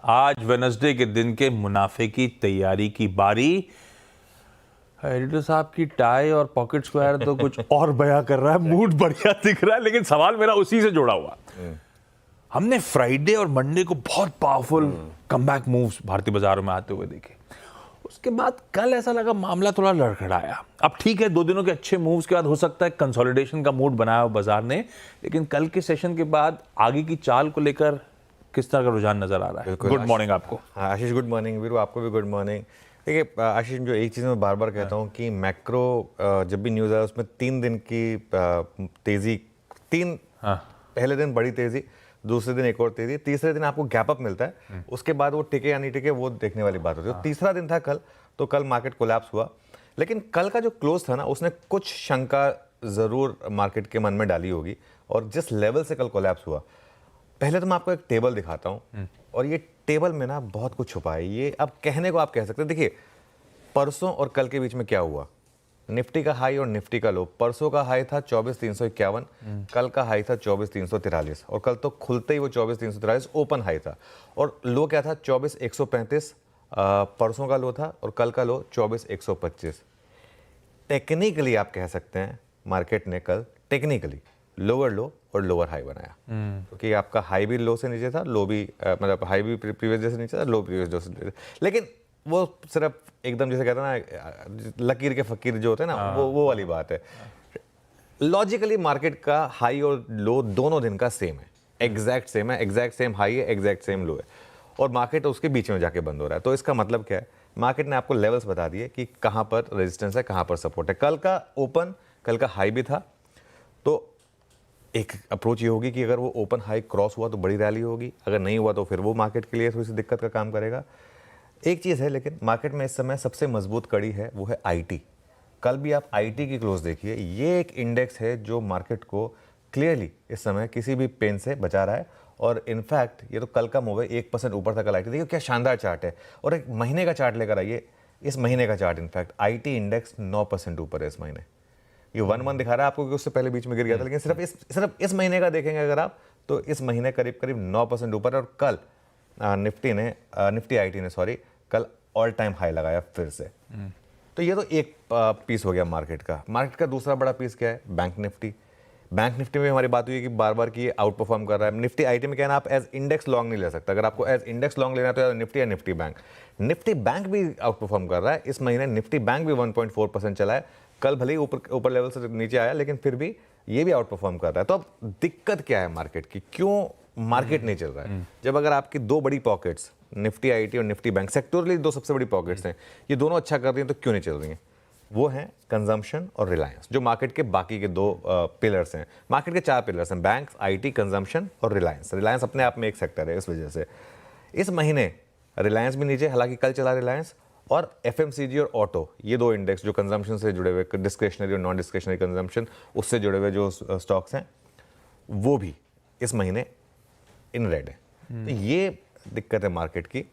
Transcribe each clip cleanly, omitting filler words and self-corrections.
आज वेडनेसडे के दिन के मुनाफे की तैयारी की बारी। एडिटर साहब की टाई और पॉकेट स्क्वायर तो कुछ और बयां कर रहा है, मूड बढ़िया दिख रहा है, लेकिन सवाल मेरा उसी से जुड़ा हुआ। हमने फ्राइडे और मंडे को बहुत पावरफुल कमबैक मूव्स भारतीय बाजारों में आते हुए देखे। उसके बाद कल ऐसा लगा मामला थोड़ा लड़खड़ाया। अब ठीक है, 2 दिनों के अच्छे मूव्स के बाद हो सकता है कंसोलिडेशन का मूड बनाया हो बाजार ने, लेकिन कल के सेशन के बाद आगे की चाल को लेकर किस तरह का रुझान नजर आ रहा है? गुड मॉर्निंग आपको। हाँ आशीष, गुड मॉर्निंग। वीरू, आपको भी गुड मॉर्निंग। देखिए आशीष, जो एक चीज़ मैं बार बार कहता हूँ कि मैक्रो जब भी न्यूज़ आया उसमें 3 दिन की तेज़ी, पहले दिन बड़ी तेज़ी, दूसरे दिन एक और तेज़ी, तीसरे दिन आपको गैप अप मिलता है। उसके बाद वो टिके या नहीं टिके वो देखने वाली बात होती है। तीसरा दिन था कल, तो कल मार्केट कोलैप्स हुआ। लेकिन कल का जो क्लोज था ना, उसने कुछ शंका ज़रूर मार्केट के मन में डाली होगी। और जिस लेवल से कल कोलैप्स हुआ, पहले तो मैं आपको एक टेबल दिखाता हूँ, और ये टेबल में ना बहुत कुछ छुपा है। ये अब कहने को आप कह सकते हैं। देखिए, परसों और कल के बीच में क्या हुआ, निफ्टी का हाई और निफ्टी का लो। परसों का हाई था 24,351, कल का हाई था 24,343, और कल तो खुलते ही वो 24,343 ओपन हाई था। और लो क्या था, 24,135 परसों का लो था, और कल का लो 24,125। टेक्निकली आप कह सकते हैं मार्केट ने कल टेक्निकली लोअर लो और लोअर हाई बनाया, क्योंकि आपका हाई भी लो से नीचे था, लो भी मतलब हाई भी प्रीवियस डे से नीचे था, लो प्रीवियस डे से नीचे था। लेकिन वो सिर्फ एकदम जैसे कहते हैं ना, लकीर के फकीर जो होते हैं ना, वो वाली बात है। लॉजिकली मार्केट का हाई और लो दोनों दिन का सेम है, एग्जैक्ट सेम है, एग्जैक्ट सेम हाई है, एग्जैक्ट सेम लो है, और मार्केट उसके बीच में जाके बंद हो रहा है। तो इसका मतलब क्या है, मार्केट ने आपको लेवल्स बता दिए कि कहाँ पर रेजिस्टेंस है, कहाँ पर सपोर्ट है। कल का ओपन, कल का हाई भी था, तो एक अप्रोच ये होगी कि अगर वो ओपन हाई क्रॉस हुआ तो बड़ी रैली होगी, अगर नहीं हुआ तो फिर वो मार्केट के लिए थोड़ी सी दिक्कत का काम करेगा। एक चीज़ है, लेकिन मार्केट में इस समय सबसे मजबूत कड़ी है, वो है आईटी। कल भी आप आईटी की क्लोज देखिए, ये एक इंडेक्स है जो मार्केट को क्लियरली इस समय किसी भी पेन से बचा रहा है। और इनफैक्ट ये तो कल का मूव है, 1% ऊपर था कल आईटी। देखिए क्या शानदार चार्ट है, और एक महीने का चार्ट लेकर आइए, इस महीने का चार्ट। इनफैक्ट आईटी इंडेक्स 9% ऊपर है इस महीने। ये 1 दिखा रहा है आपको कि उससे पहले बीच में गिर गया था, लेकिन सिर्फ इस महीने का देखेंगे अगर आप, तो इस महीने करीब करीब 9% ऊपर है। और कल निफ्टी आईटी ने कल ऑल टाइम हाई लगाया फिर से। तो ये तो एक पीस हो गया मार्केट का। मार्केट का दूसरा बड़ा पीस क्या है, बैंक निफ्टी। बैंक निफ्टी में हमारी बात हुई कि बार बार कि ये आउट परफॉर्म कर रहा है। निफ्टी आईटी में क्या है ना, आप एज इंडेक्स लॉन्ग नहीं ले सकता। अगर आपको एज इंडेक्स लॉन्ग लेना है तो या निफ्टी या निफ्टी बैंक। निफ्टी बैंक भी आउट परफॉर्म कर रहा है इस महीने। निफ्टी बैंक भी 1.4% चला है। कल भले ही ऊपर लेवल से नीचे आया, लेकिन फिर भी ये भी आउट परफॉर्म कर रहा है। तो अब दिक्कत क्या है मार्केट की, क्यों मार्केट नहीं चल रहा है? जब अगर आपकी 2 बड़ी पॉकेट्स, निफ्टी आईटी और निफ्टी बैंक, सेक्टोरली 2 सबसे बड़ी पॉकेट्स हैं, ये दोनों अच्छा कर रही हैं, तो क्यों नहीं चल रही हैं? वो हैं कंजम्पशन और रिलायंस, जो मार्केट के बाकी के 2 पिलर्स हैं। मार्केट के 4 पिलर्स हैं, बैंक, आईटी, कंजम्पशन और रिलायंस। रिलायंस अपने आप में एक सेक्टर है, इस वजह से इस महीने रिलायंस भी नीचे, हालांकि कल चला रिलायंस। और एफएमसीजी और ऑटो, ये 2 इंडेक्स जो कंजम्पशन से जुड़े हुए, डिस्क्रिशनरी और नॉन डिस्क्रिशनरी कंजम्पशन, उससे जुड़े हुए जो स्टॉक्स हैं, वो भी इस महीने इन रेड है। तो ये दिक्कत है मार्केट की।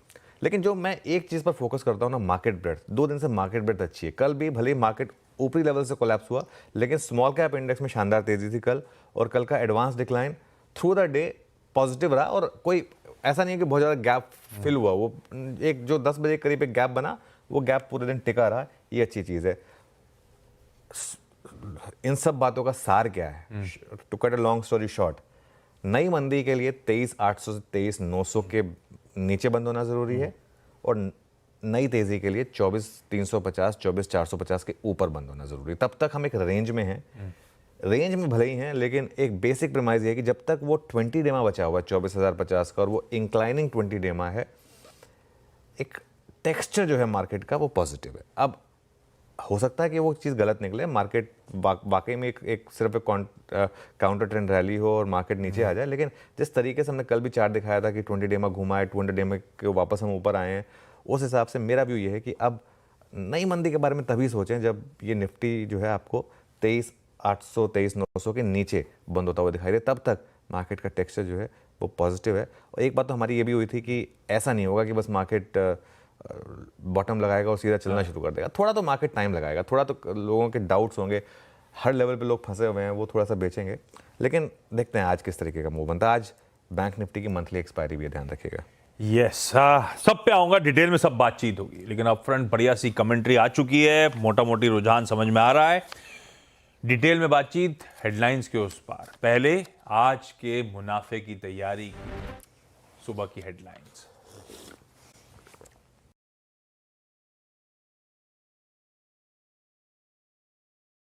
लेकिन जो मैं एक चीज़ पर फोकस करता हूँ ना, मार्केट ब्रेड्थ। 2 दिन से मार्केट ब्रेड्थ अच्छी है। कल भी भले ही मार्केट ऊपरी लेवल से कोलैप्स हुआ, लेकिन स्मॉल कैप इंडेक्स में शानदार तेजी थी कल। और कल का advance decline through the day positive रहा, और कोई ऐसा नहीं है कि बहुत ज़्यादा गैप फिल हुआ। वो एक जो 10 बजे करीब एक गैप बना, वो गैप पूरे दिन टिका रहा। ये अच्छी चीज़ है। इन सब बातों का सार क्या है, to cut a long story short, नई मंदी के लिए 23,800 से 23,900 के नीचे बंद होना ज़रूरी है, और नई तेज़ी के लिए 24,350, 24,450 के ऊपर बंद होना ज़रूरी है। तब तक हम एक रेंज में हैं। रेंज में भले ही हैं, लेकिन एक बेसिक प्रेमाइज ये है कि जब तक वो 20 डेमा बचा हुआ है 24,050 का, और वो इंक्लाइनिंग 20 डेमा है, एक टेक्सचर जो है मार्केट का वो पॉजिटिव है। अब हो सकता है कि वो चीज़ गलत निकले, मार्केट वाकई में एक सिर्फ एक काउंटर ट्रेंड रैली हो और मार्केट नीचे आ जाए। लेकिन जिस तरीके से हमने कल भी चार्ट दिखाया था कि 20 डेमा घुमा है, 20 डेमा के वापस हम ऊपर आए हैं, उस हिसाब से मेरा व्यू ये है कि अब नई मंदी के बारे में तभी सोचें जब ये निफ्टी जो है आपको 23,800, 23,900 के नीचे बंद होता हुआ दिखाई दे। तब तक मार्केट का टेक्सचर जो है वो पॉजिटिव है। और एक बात तो हमारी ये भी हुई थी कि ऐसा नहीं होगा कि बस मार्केट बॉटम लगाएगा और सीधा चलना शुरू कर देगा। थोड़ा तो मार्केट टाइम लगाएगा, थोड़ा तो लोगों के डाउट्स होंगे, हर लेवल पे लोग फंसे हुए हैं, वो थोड़ा सा बेचेंगे। लेकिन देखते हैं आज किस तरीके का मूव बनता है। आज बैंक निफ्टी की मंथली एक्सपायरी भी है, ध्यान रखिएगा। यस सब पे आऊंगा, डिटेल में सब बातचीत होगी, लेकिन अप फ्रंट बढ़िया सी कमेंट्री आ चुकी है, मोटा मोटी रुझान समझ में आ रहा है। डिटेल में बातचीत हेडलाइंस के उस पार। पहले आज के मुनाफे की तैयारी की सुबह की हेडलाइंस।